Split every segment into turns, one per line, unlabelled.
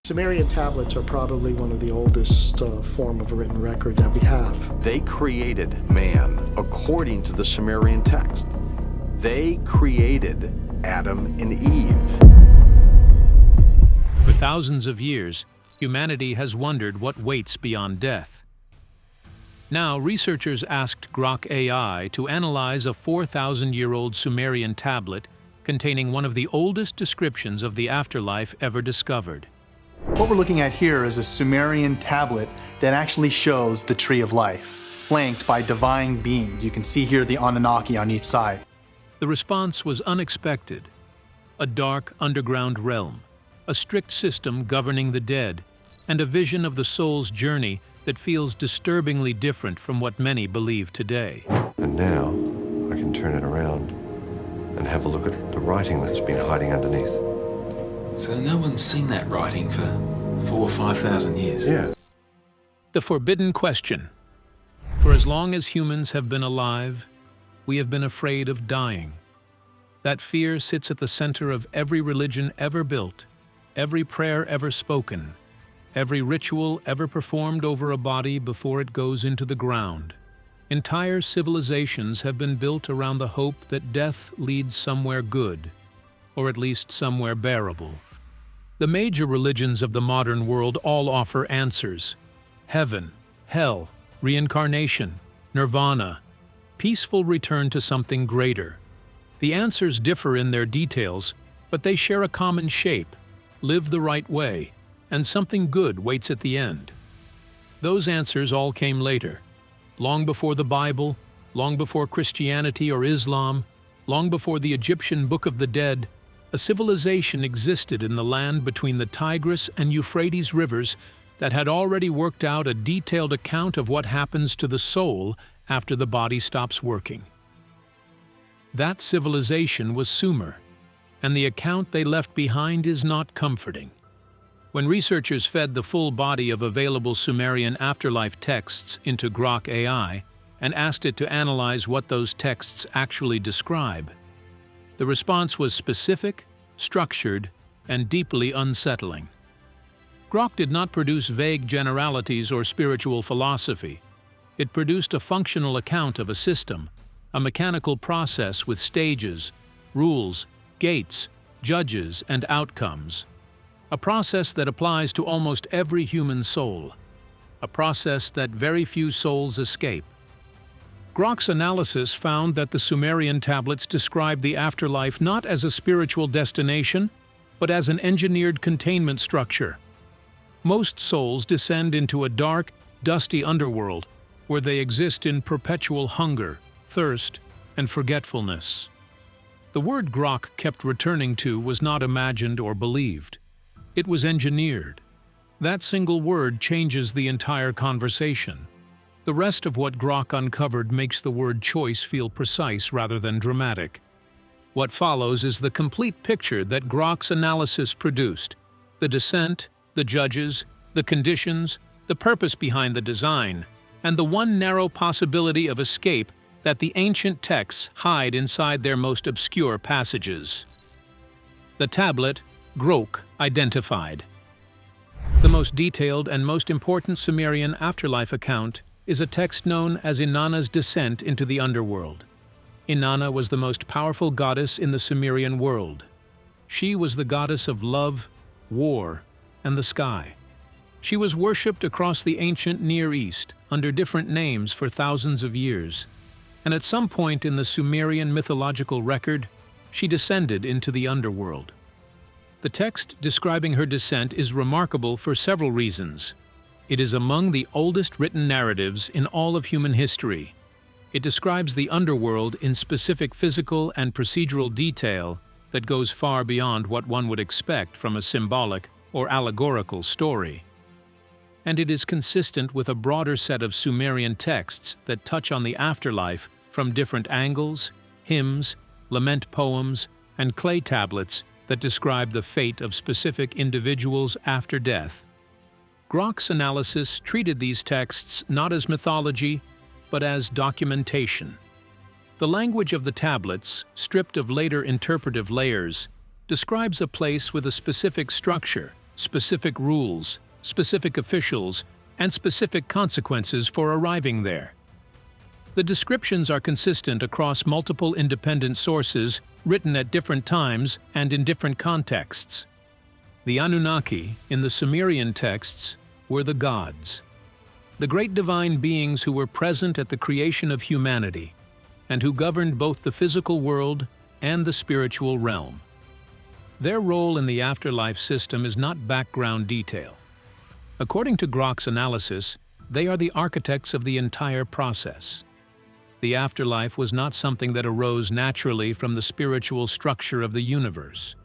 Sumerian tablets are probably one of the oldest form of written record that we have.
They created man according to the Sumerian text. They created Adam and Eve.
For thousands of years, humanity has wondered what waits beyond death. Now, researchers asked Grok AI to analyze a 4,000-year-old Sumerian tablet containing one of the oldest descriptions of the afterlife ever discovered.
What we're looking at here is a Sumerian tablet that actually shows the tree of life, flanked by divine beings. You can see here the Anunnaki on each side.
The response was unexpected. A dark underground realm, a strict system governing the dead, and a vision of the soul's journey that feels disturbingly different from what many believe today.
And now I can turn it around and have a look at the writing that's been hiding underneath.
So no one's seen that writing for 4,000 or 5,000 years?
Yeah.
The forbidden question. For as long as humans have been alive, we have been afraid of dying. That fear sits at the center of every religion ever built, every prayer ever spoken, every ritual ever performed over a body before it goes into the ground. Entire civilizations have been built around the hope that death leads somewhere good, or at least somewhere bearable. The major religions of the modern world all offer answers: heaven, hell, reincarnation, nirvana, peaceful return to something greater. The answers differ in their details, but they share a common shape: live the right way, and something good waits at the end. Those answers all came later, long before the Bible, long before Christianity or Islam, long before the Egyptian Book of the Dead. A civilization existed in the land between the Tigris and Euphrates rivers that had already worked out a detailed account of what happens to the soul after the body stops working. That civilization was Sumer, and the account they left behind is not comforting. When researchers fed the full body of available Sumerian afterlife texts into Grok AI and asked it to analyze what those texts actually describe, the response was specific, structured, and deeply unsettling. Grok did not produce vague generalities or spiritual philosophy. It produced a functional account of a system, a mechanical process with stages, rules, gates, judges, and outcomes. A process that applies to almost every human soul. A process that very few souls escape. Grok's analysis found that the Sumerian tablets describe the afterlife not as a spiritual destination, but as an engineered containment structure. Most souls descend into a dark, dusty underworld, where they exist in perpetual hunger, thirst, and forgetfulness. The word Grok kept returning to was not imagined or believed. It was engineered. That single word changes the entire conversation. The rest of what Grok uncovered makes the word choice feel precise rather than dramatic. What follows is the complete picture that Grok's analysis produced: the descent, the judges, the conditions, the purpose behind the design, and the one narrow possibility of escape that the ancient texts hide inside their most obscure passages. The tablet, Grok, identified. The most detailed and most important Sumerian afterlife account is a text known as Inanna's descent into the underworld. Inanna was the most powerful goddess in the Sumerian world. She was the goddess of love, war, and the sky. She was worshipped across the ancient Near East under different names for thousands of years, and at some point in the Sumerian mythological record, she descended into the underworld. The text describing her descent is remarkable for several reasons. It is among the oldest written narratives in all of human history. It describes the underworld in specific physical and procedural detail that goes far beyond what one would expect from a symbolic or allegorical story. And it is consistent with a broader set of Sumerian texts that touch on the afterlife from different angles, hymns, lament poems, and clay tablets that describe the fate of specific individuals after death. Grok's analysis treated these texts not as mythology, but as documentation. The language of the tablets, stripped of later interpretive layers, describes a place with a specific structure, specific rules, specific officials, and specific consequences for arriving there. The descriptions are consistent across multiple independent sources written at different times and in different contexts. The Anunnaki, in the Sumerian texts, were the gods, the great divine beings who were present at the creation of humanity and who governed both the physical world and the spiritual realm. Their role in the afterlife system is not background detail. According to Grok's analysis, they are the architects of the entire process. The afterlife was not something that arose naturally from the spiritual structure of the universe.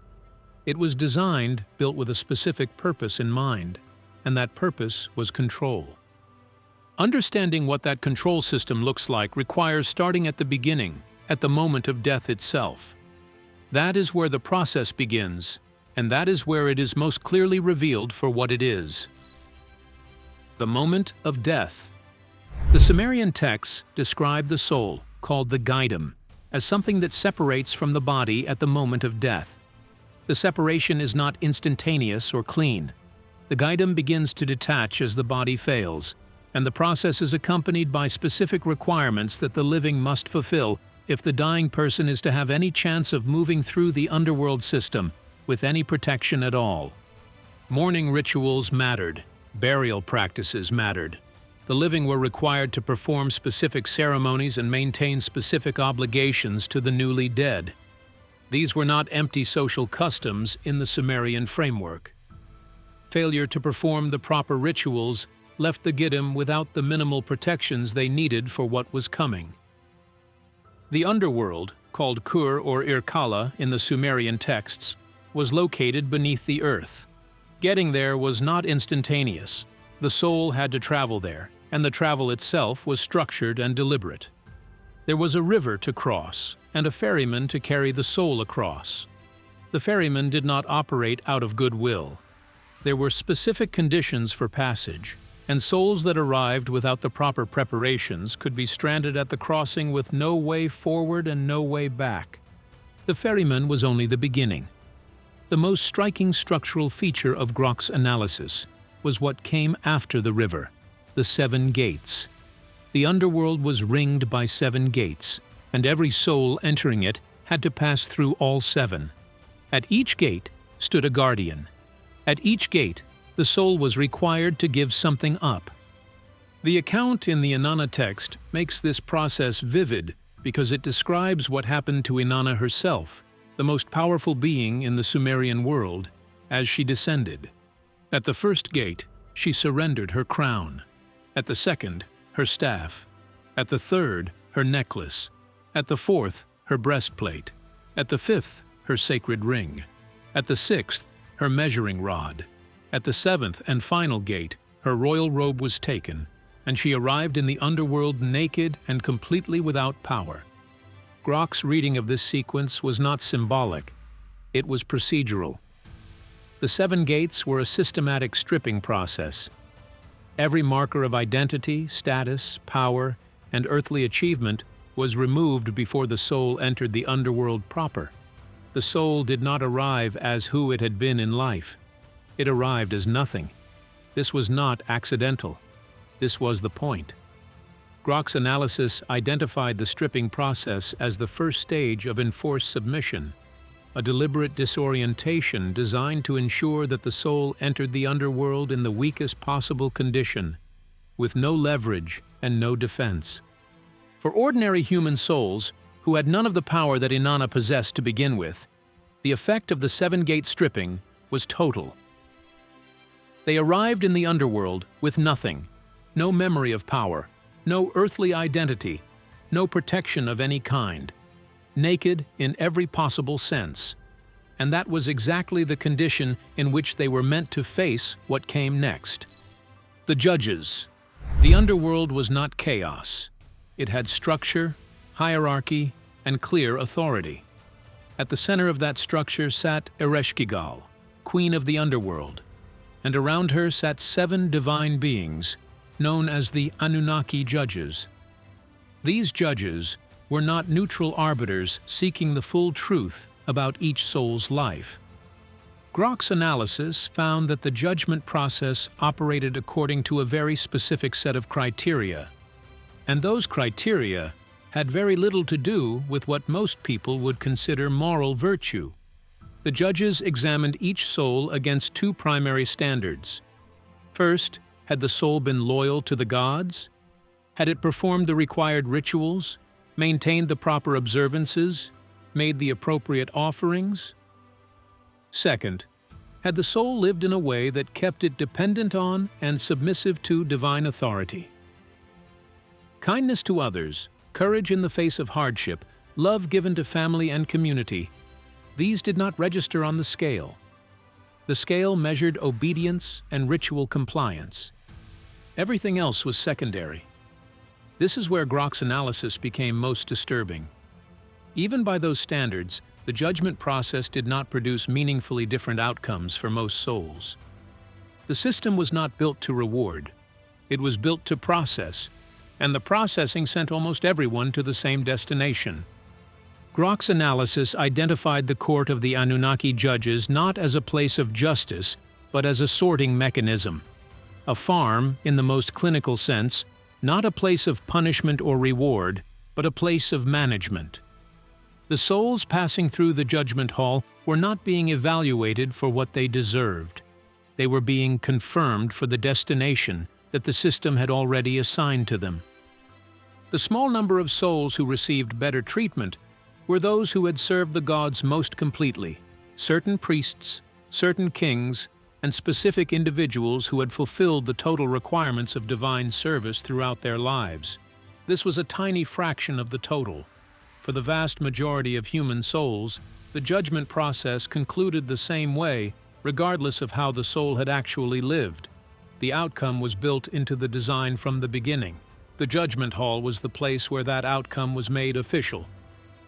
It was designed, built with a specific purpose in mind, and that purpose was control. Understanding what that control system looks like requires starting at the beginning, at the moment of death itself. That is where the process begins, and that is where it is most clearly revealed for what it is. The moment of death. The Sumerian texts describe the soul, called the gaidam, as something that separates from the body at the moment of death. The separation is not instantaneous or clean. The gaidam begins to detach as the body fails, and the process is accompanied by specific requirements that the living must fulfill if the dying person is to have any chance of moving through the underworld system with any protection at all. Mourning rituals mattered. Burial practices mattered. The living were required to perform specific ceremonies and maintain specific obligations to the newly dead. These were not empty social customs in the Sumerian framework. Failure to perform the proper rituals left the gaidam without the minimal protections they needed for what was coming. The underworld, called Kur or Irkalla in the Sumerian texts, was located beneath the earth. Getting there was not instantaneous. The soul had to travel there, and the travel itself was structured and deliberate. There was a river to cross, and a ferryman to carry the soul across. The ferryman did not operate out of goodwill. There were specific conditions for passage, and souls that arrived without the proper preparations could be stranded at the crossing with no way forward and no way back. The ferryman was only the beginning. The most striking structural feature of Grok's analysis was what came after the river, the 7 gates. The underworld was ringed by 7 gates, and every soul entering it had to pass through all 7. At each gate stood a guardian. At each gate, the soul was required to give something up. The account in the Inanna text makes this process vivid because it describes what happened to Inanna herself, the most powerful being in the Sumerian world, as she descended. At the first gate, she surrendered her crown. At the second, her staff. At the third, her necklace. At the fourth, her breastplate. At the fifth, her sacred ring. At the sixth, her measuring rod. At the 7th and final gate, her royal robe was taken, and she arrived in the underworld naked and completely without power. Grok's reading of this sequence was not symbolic, it was procedural. The 7 gates were a systematic stripping process. Every marker of identity, status, power, and earthly achievement was removed before the soul entered the underworld proper. The soul did not arrive as who it had been in life. It arrived as nothing. This was not accidental. This was the point. Grok's analysis identified the stripping process as the first stage of enforced submission, a deliberate disorientation designed to ensure that the soul entered the underworld in the weakest possible condition, with no leverage and no defense. For ordinary human souls, who had none of the power that Inanna possessed to begin with, the effect of the 7-gate stripping was total. They arrived in the underworld with nothing, no memory of power, no earthly identity, no protection of any kind, naked in every possible sense. And that was exactly the condition in which they were meant to face what came next. The judges. The underworld was not chaos. It had structure, hierarchy, and clear authority. At the center of that structure sat Ereshkigal, queen of the underworld, and around her sat 7 divine beings, known as the Anunnaki judges. These judges were not neutral arbiters seeking the full truth about each soul's life. Grok's analysis found that the judgment process operated according to a very specific set of criteria, and those criteria had very little to do with what most people would consider moral virtue. The judges examined each soul against two primary standards. First, had the soul been loyal to the gods? Had it performed the required rituals, maintained the proper observances, made the appropriate offerings? Second, had the soul lived in a way that kept it dependent on and submissive to divine authority? Kindness to others, courage in the face of hardship, love given to family and community, these did not register on the scale. The scale measured obedience and ritual compliance. Everything else was secondary. This is where Grok's analysis became most disturbing. Even by those standards, the judgment process did not produce meaningfully different outcomes for most souls. The system was not built to reward. It was built to process, and the processing sent almost everyone to the same destination. Grok's analysis identified the court of the Anunnaki judges not as a place of justice, but as a sorting mechanism. A farm, in the most clinical sense, not a place of punishment or reward, but a place of management. The souls passing through the judgment hall were not being evaluated for what they deserved. They were being confirmed for the destination that the system had already assigned to them. The small number of souls who received better treatment were those who had served the gods most completely, certain priests, certain kings, and specific individuals who had fulfilled the total requirements of divine service throughout their lives. This was a tiny fraction of the total. For the vast majority of human souls, the judgment process concluded the same way, regardless of how the soul had actually lived. The outcome was built into the design from the beginning. The judgment hall was the place where that outcome was made official.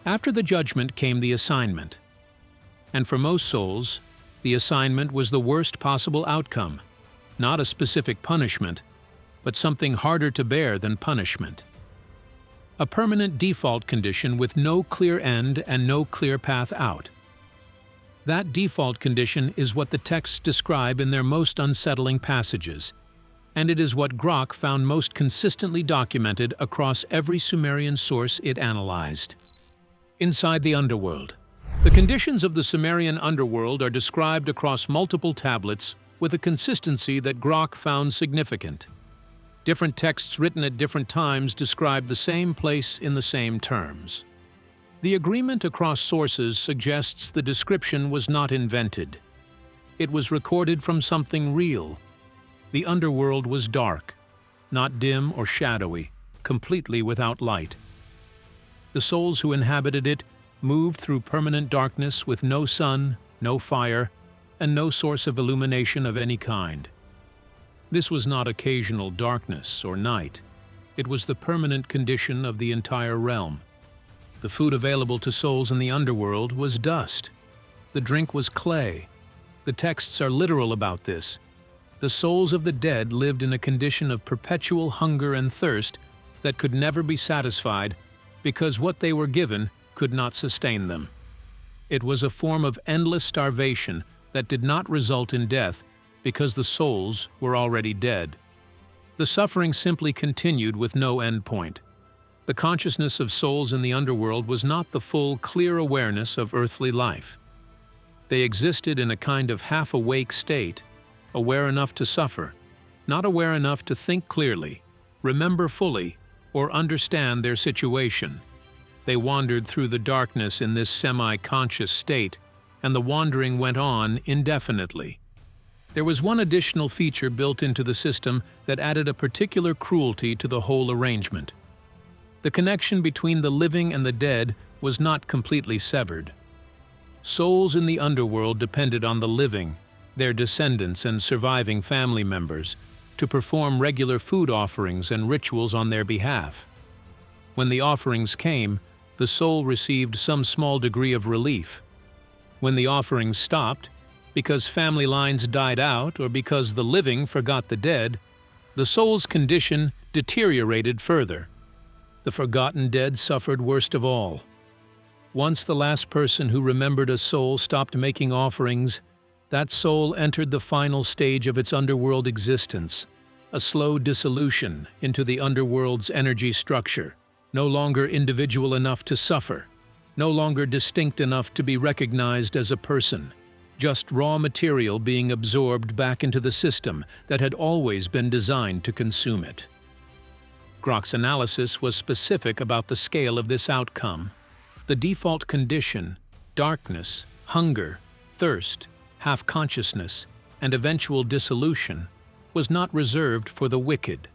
After the judgment came the assignment. And for most souls, the assignment was the worst possible outcome, not a specific punishment, but something harder to bear than punishment. A permanent default condition with no clear end and no clear path out. That default condition is what the texts describe in their most unsettling passages, and it is what Grok found most consistently documented across every Sumerian source it analyzed. Inside the underworld. The conditions of the Sumerian underworld are described across multiple tablets with a consistency that Grok found significant. Different texts written at different times describe the same place in the same terms. The agreement across sources suggests the description was not invented. It was recorded from something real. The underworld was dark, not dim or shadowy, completely without light. The souls who inhabited it moved through permanent darkness with no sun, no fire, and no source of illumination of any kind. This was not occasional darkness or night. It was the permanent condition of the entire realm. The food available to souls in the underworld was dust. The drink was clay. The texts are literal about this. The souls of the dead lived in a condition of perpetual hunger and thirst that could never be satisfied because what they were given could not sustain them. It was a form of endless starvation that did not result in death because the souls were already dead. The suffering simply continued with no end point. The consciousness of souls in the underworld was not the full, clear awareness of earthly life. They existed in a kind of half-awake state, aware enough to suffer, not aware enough to think clearly, remember fully, or understand their situation. They wandered through the darkness in this semi-conscious state, and the wandering went on indefinitely. There was one additional feature built into the system that added a particular cruelty to the whole arrangement. The connection between the living and the dead was not completely severed. Souls in the underworld depended on the living, their descendants and surviving family members, to perform regular food offerings and rituals on their behalf. When the offerings came, the soul received some small degree of relief. When the offerings stopped, because family lines died out or because the living forgot the dead, the soul's condition deteriorated further. The forgotten dead suffered worst of all. Once the last person who remembered a soul stopped making offerings, that soul entered the final stage of its underworld existence, a slow dissolution into the underworld's energy structure, no longer individual enough to suffer, no longer distinct enough to be recognized as a person, just raw material being absorbed back into the system that had always been designed to consume it. Grok's analysis was specific about the scale of this outcome. The default condition, darkness, hunger, thirst, half-consciousness, and eventual dissolution, was not reserved for the wicked.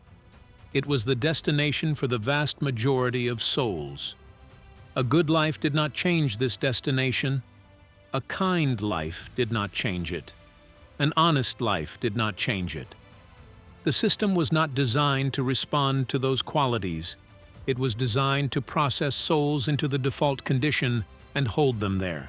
It was the destination for the vast majority of souls. A good life did not change this destination. A kind life did not change it. An honest life did not change it. The system was not designed to respond to those qualities. It was designed to process souls into the default condition and hold them there.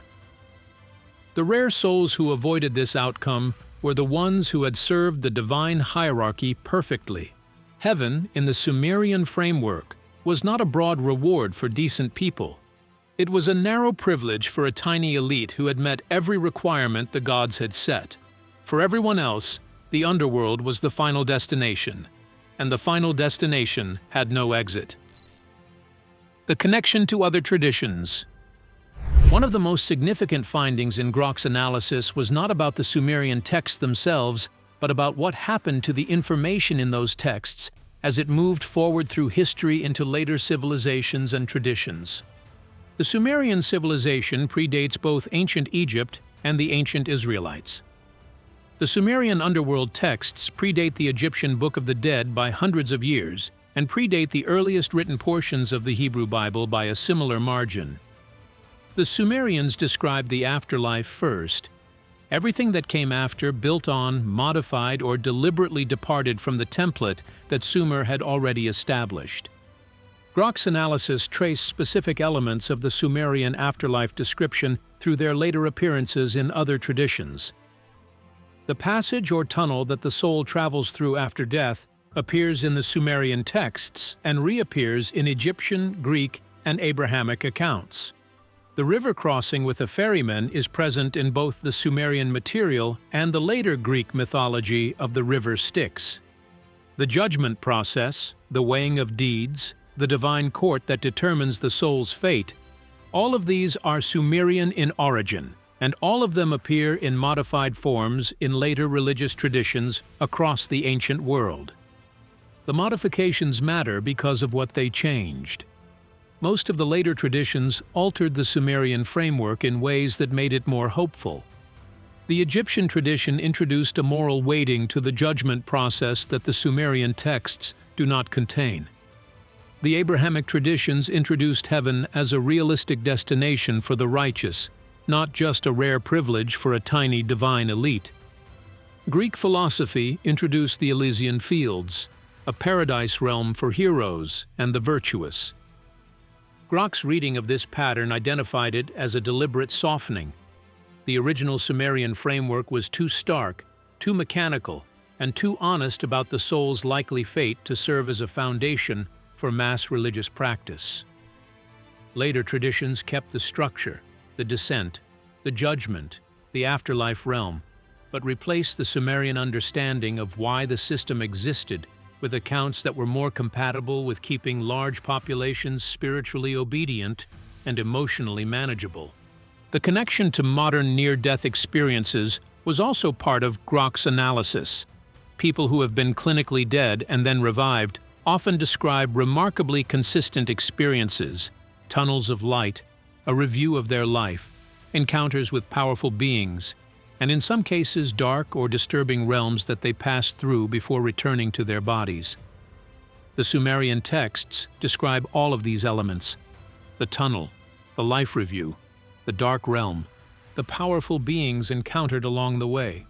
The rare souls who avoided this outcome were the ones who had served the divine hierarchy perfectly. Heaven, in the Sumerian framework, was not a broad reward for decent people. It was a narrow privilege for a tiny elite who had met every requirement the gods had set. For everyone else, the underworld was the final destination, and the final destination had no exit. The connection to other traditions. One of the most significant findings in Grok's analysis was not about the Sumerian texts themselves, but about what happened to the information in those texts as it moved forward through history into later civilizations and traditions. The Sumerian civilization predates both ancient Egypt and the ancient Israelites. The Sumerian underworld texts predate the Egyptian Book of the Dead by hundreds of years and predate the earliest written portions of the Hebrew Bible by a similar margin. The Sumerians described the afterlife first. Everything that came after built on, modified, or deliberately departed from the template that Sumer had already established. Grok's analysis traced specific elements of the Sumerian afterlife description through their later appearances in other traditions. The passage or tunnel that the soul travels through after death appears in the Sumerian texts and reappears in Egyptian, Greek, and Abrahamic accounts. The river crossing with a ferryman is present in both the Sumerian material and the later Greek mythology of the river Styx. The judgment process, the weighing of deeds, the divine court that determines the soul's fate, all of these are Sumerian in origin, and all of them appear in modified forms in later religious traditions across the ancient world. The modifications matter because of what they changed. Most of the later traditions altered the Sumerian framework in ways that made it more hopeful. The Egyptian tradition introduced a moral weighting to the judgment process that the Sumerian texts do not contain. The Abrahamic traditions introduced heaven as a realistic destination for the righteous, not just a rare privilege for a tiny divine elite. Greek philosophy introduced the Elysian Fields, a paradise realm for heroes and the virtuous. Grok's reading of this pattern identified it as a deliberate softening. The original Sumerian framework was too stark, too mechanical, and too honest about the soul's likely fate to serve as a foundation for mass religious practice. Later traditions kept the structure, the descent, the judgment, the afterlife realm, but replaced the Sumerian understanding of why the system existed with accounts that were more compatible with keeping large populations spiritually obedient and emotionally manageable. The connection to modern near-death experiences was also part of Grok's analysis. People who have been clinically dead and then revived often describe remarkably consistent experiences, tunnels of light, a review of their life, encounters with powerful beings, and in some cases dark or disturbing realms that they pass through before returning to their bodies. The Sumerian texts describe all of these elements: the tunnel, the life review, the dark realm, the powerful beings encountered along the way.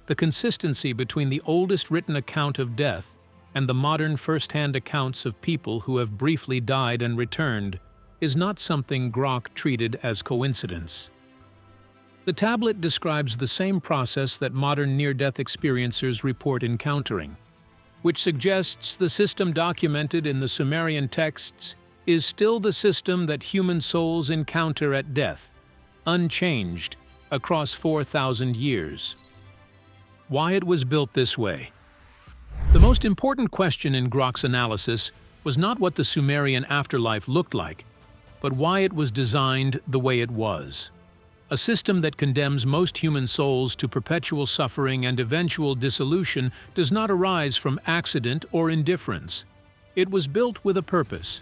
The consistency between the oldest written account of death and the modern first-hand accounts of people who have briefly died and returned is not something Grok treated as coincidence. The tablet describes the same process that modern near-death experiencers report encountering, which suggests the system documented in the Sumerian texts is still the system that human souls encounter at death, unchanged, across 4,000 years. Why it was built this way? The most important question in Grok's analysis was not what the Sumerian afterlife looked like, but why it was designed the way it was. A system that condemns most human souls to perpetual suffering and eventual dissolution does not arise from accident or indifference. It was built with a purpose.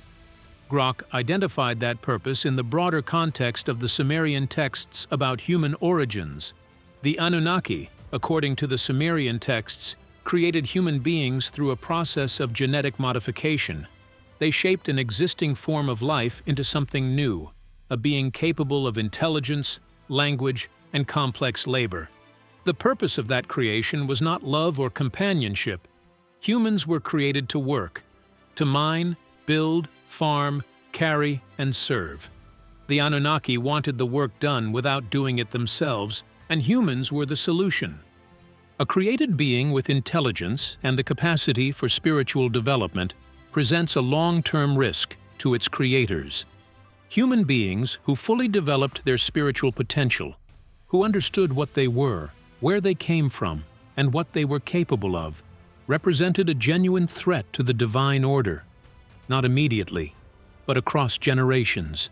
Grok identified that purpose in the broader context of the Sumerian texts about human origins. The Anunnaki, according to the Sumerian texts, created human beings through a process of genetic modification. They shaped an existing form of life into something new, a being capable of intelligence, language, and complex labor. The purpose of that creation was not love or companionship. Humans were created to work, to mine, build, farm, carry, and serve. The Anunnaki wanted the work done without doing it themselves, and humans were the solution. A created being with intelligence and the capacity for spiritual development presents a long-term risk to its creators. Human beings who fully developed their spiritual potential, who understood what they were, where they came from, and what they were capable of, represented a genuine threat to the divine order, not immediately, but across generations.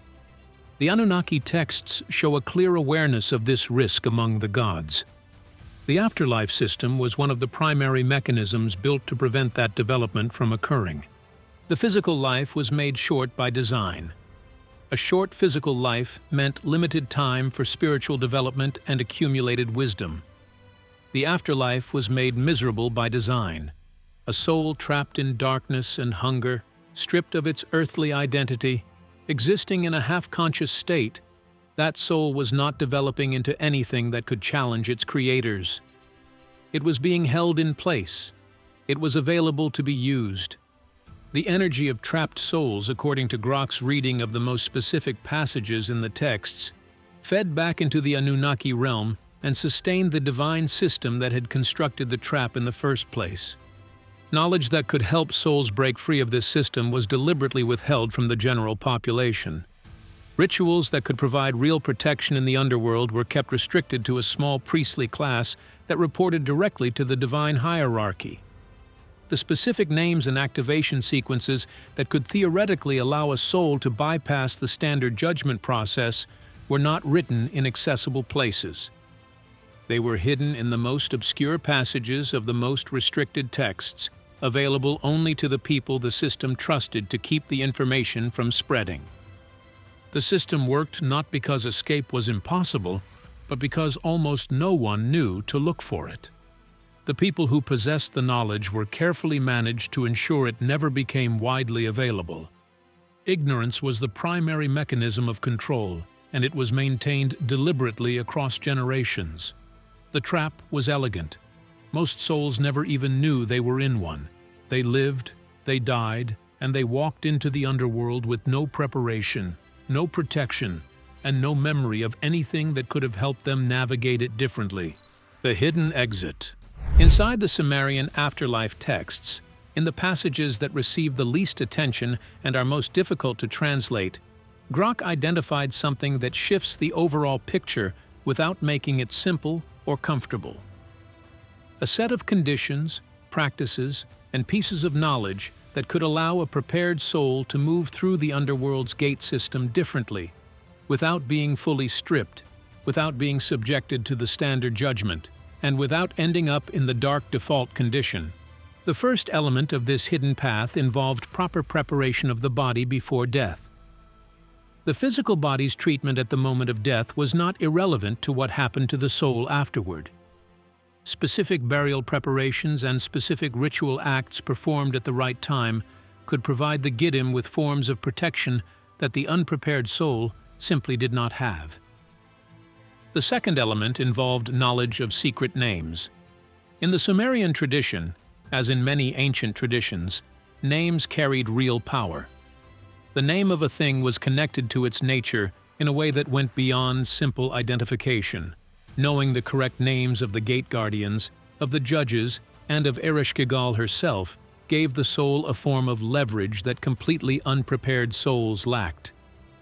The Anunnaki texts show a clear awareness of this risk among the gods. The afterlife system was one of the primary mechanisms built to prevent that development from occurring. The physical life was made short by design. A short physical life meant limited time for spiritual development and accumulated wisdom. The afterlife was made miserable by design. A soul trapped in darkness and hunger, stripped of its earthly identity, existing in a half-conscious state, that soul was not developing into anything that could challenge its creators. It was being held in place. It was available to be used. The energy of trapped souls, according to Grok's reading of the most specific passages in the texts, fed back into the Anunnaki realm and sustained the divine system that had constructed the trap in the first place. Knowledge that could help souls break free of this system was deliberately withheld from the general population. Rituals that could provide real protection in the underworld were kept restricted to a small priestly class that reported directly to the divine hierarchy. The specific names and activation sequences that could theoretically allow a soul to bypass the standard judgment process were not written in accessible places. They were hidden in the most obscure passages of the most restricted texts, available only to the people the system trusted to keep the information from spreading. The system worked not because escape was impossible, but because almost no one knew to look for it. The people who possessed the knowledge were carefully managed to ensure it never became widely available. Ignorance was the primary mechanism of control, and it was maintained deliberately across generations. The trap was elegant. Most souls never even knew they were in one. They lived, they died, and they walked into the underworld with no preparation, no protection, and no memory of anything that could have helped them navigate it differently. The hidden exit. Inside the Sumerian afterlife texts, in the passages that receive the least attention and are most difficult to translate, Grok identified something that shifts the overall picture without making it simple or comfortable. A set of conditions, practices, and pieces of knowledge that could allow a prepared soul to move through the underworld's gate system differently, without being fully stripped, without being subjected to the standard judgment, and without ending up in the dark default condition. The first element of this hidden path involved proper preparation of the body before death. The physical body's treatment at the moment of death was not irrelevant to what happened to the soul afterward. Specific burial preparations and specific ritual acts performed at the right time could provide the Giddim with forms of protection that the unprepared soul simply did not have. The second element involved knowledge of secret names. In the Sumerian tradition, as in many ancient traditions, names carried real power. The name of a thing was connected to its nature in a way that went beyond simple identification. Knowing the correct names of the gate guardians, of the judges, and of Ereshkigal herself gave the soul a form of leverage that completely unprepared souls lacked.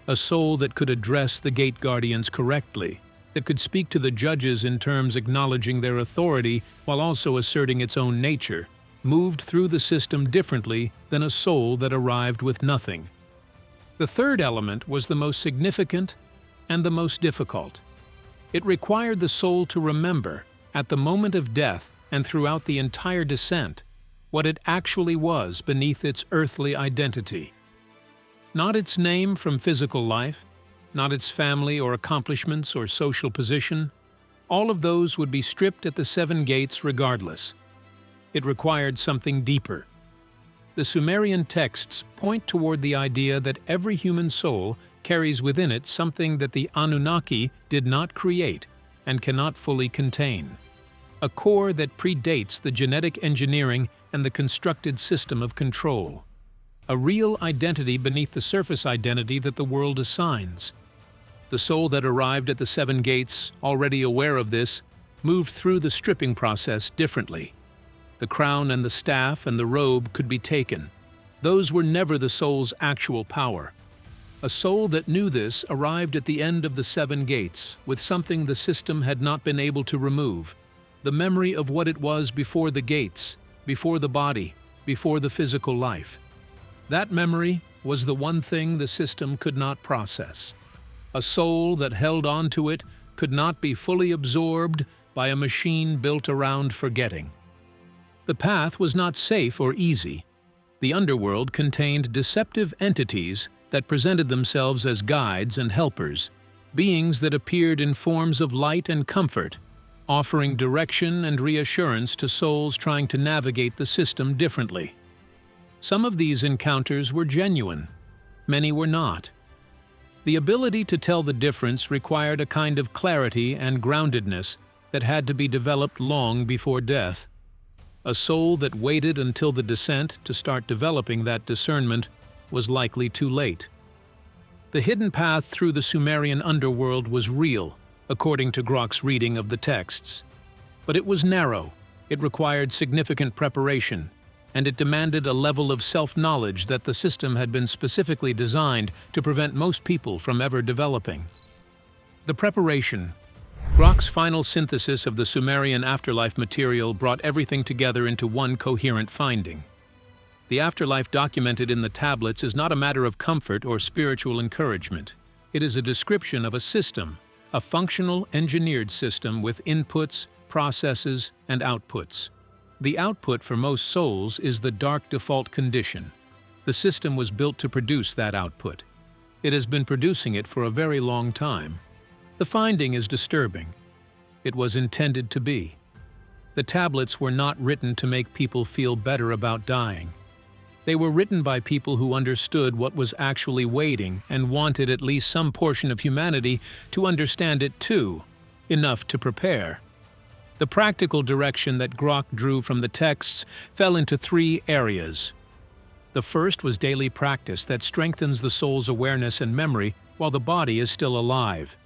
A soul that could address the gate guardians correctly, that could speak to the judges in terms acknowledging their authority while also asserting its own nature, moved through the system differently than a soul that arrived with nothing. The third element was the most significant and the most difficult. It required the soul to remember, at the moment of death and throughout the entire descent, what it actually was beneath its earthly identity. Not its name from physical life, not its family or accomplishments or social position. All of those would be stripped at the 7 gates regardless. It required something deeper. The Sumerian texts point toward the idea that every human soul carries within it something that the Anunnaki did not create and cannot fully contain. A core that predates the genetic engineering and the constructed system of control. A real identity beneath the surface identity that the world assigns. The soul that arrived at the 7 gates, already aware of this, moved through the stripping process differently. The crown and the staff and the robe could be taken. Those were never the soul's actual power. A soul that knew this arrived at the end of the 7 gates with something the system had not been able to remove, the memory of what it was before the gates, before the body, before the physical life. That memory was the one thing the system could not process. A soul that held on to it could not be fully absorbed by a machine built around forgetting. The path was not safe or easy. The underworld contained deceptive entities that presented themselves as guides and helpers, beings that appeared in forms of light and comfort, offering direction and reassurance to souls trying to navigate the system differently. Some of these encounters were genuine, many were not. The ability to tell the difference required a kind of clarity and groundedness that had to be developed long before death. A soul that waited until the descent to start developing that discernment was likely too late. The hidden path through the Sumerian underworld was real, according to Grok's reading of the texts. But it was narrow, it required significant preparation, and it demanded a level of self-knowledge that the system had been specifically designed to prevent most people from ever developing. The preparation. Grok's final synthesis of the Sumerian afterlife material brought everything together into one coherent finding. The afterlife documented in the tablets is not a matter of comfort or spiritual encouragement. It is a description of a system, a functional, engineered system with inputs, processes, and outputs. The output for most souls is the dark default condition. The system was built to produce that output. It has been producing it for a very long time. The finding is disturbing. It was intended to be. The tablets were not written to make people feel better about dying. They were written by people who understood what was actually waiting and wanted at least some portion of humanity to understand it too, enough to prepare. The practical direction that Grok drew from the texts fell into 3 areas. The first was daily practice that strengthens the soul's awareness and memory while the body is still alive.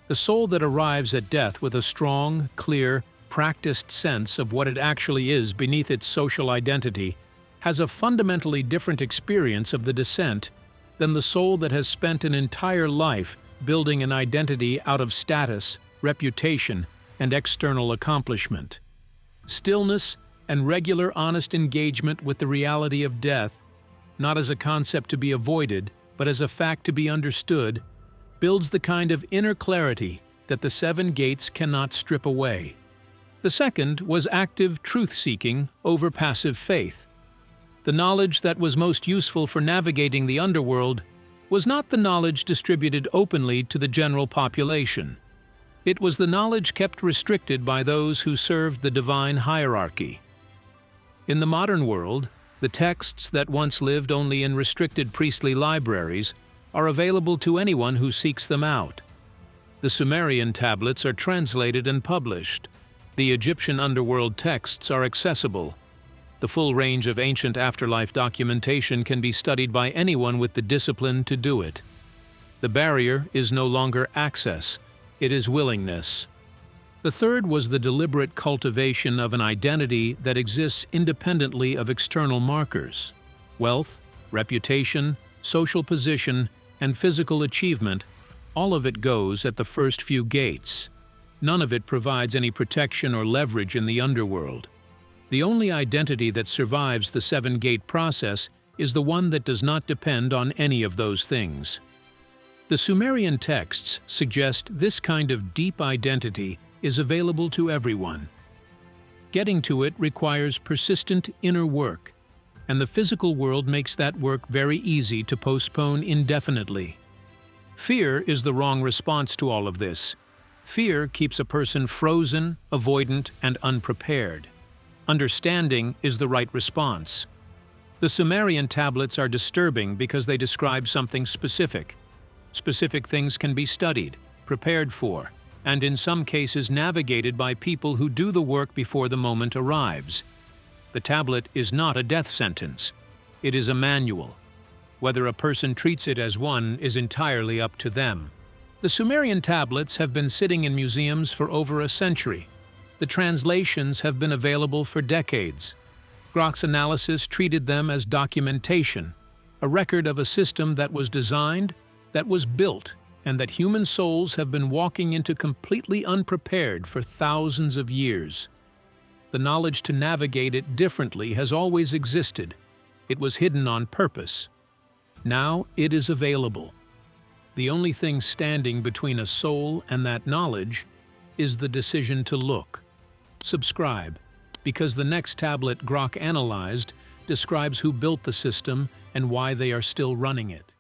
The soul that arrives at death with a strong, clear, practiced sense of what it actually is beneath its social identity has a fundamentally different experience of the descent than the soul that has spent an entire life building an identity out of status, reputation, and external accomplishment. Stillness and regular honest engagement with the reality of death, not as a concept to be avoided, but as a fact to be understood, builds the kind of inner clarity that the 7 gates cannot strip away. The second was active truth-seeking over passive faith. The knowledge that was most useful for navigating the underworld was not the knowledge distributed openly to the general population. It was the knowledge kept restricted by those who served the divine hierarchy. In the modern world, the texts that once lived only in restricted priestly libraries are available to anyone who seeks them out. The Sumerian tablets are translated and published. The Egyptian underworld texts are accessible. The full range of ancient afterlife documentation can be studied by anyone with the discipline to do it. The barrier is no longer access, it is willingness. The third was the deliberate cultivation of an identity that exists independently of external markers. Wealth, reputation, social position, and physical achievement All of it goes at the first few gates. None of it provides any protection or leverage in the underworld. The only identity that survives the seven-gate process is the one that does not depend on any of those things. The Sumerian texts suggest this kind of deep identity is available to everyone. Getting to it requires persistent inner work, and the physical world makes that work very easy to postpone indefinitely. Fear is the wrong response to all of this. Fear keeps a person frozen, avoidant, and unprepared. Understanding is the right response. The Sumerian tablets are disturbing because they describe something specific. Specific things can be studied, prepared for, and in some cases navigated by people who do the work before the moment arrives. The tablet is not a death sentence. It is a manual. Whether a person treats it as one is entirely up to them. The Sumerian tablets have been sitting in museums for over a century. The translations have been available for decades. Grok's analysis treated them as documentation, a record of a system that was designed, that was built, and that human souls have been walking into completely unprepared for thousands of years. The knowledge to navigate it differently has always existed. It was hidden on purpose. Now it is available. The only thing standing between a soul and that knowledge is the decision to look. Subscribe, because the next tablet Grok analyzed describes who built the system and why they are still running it.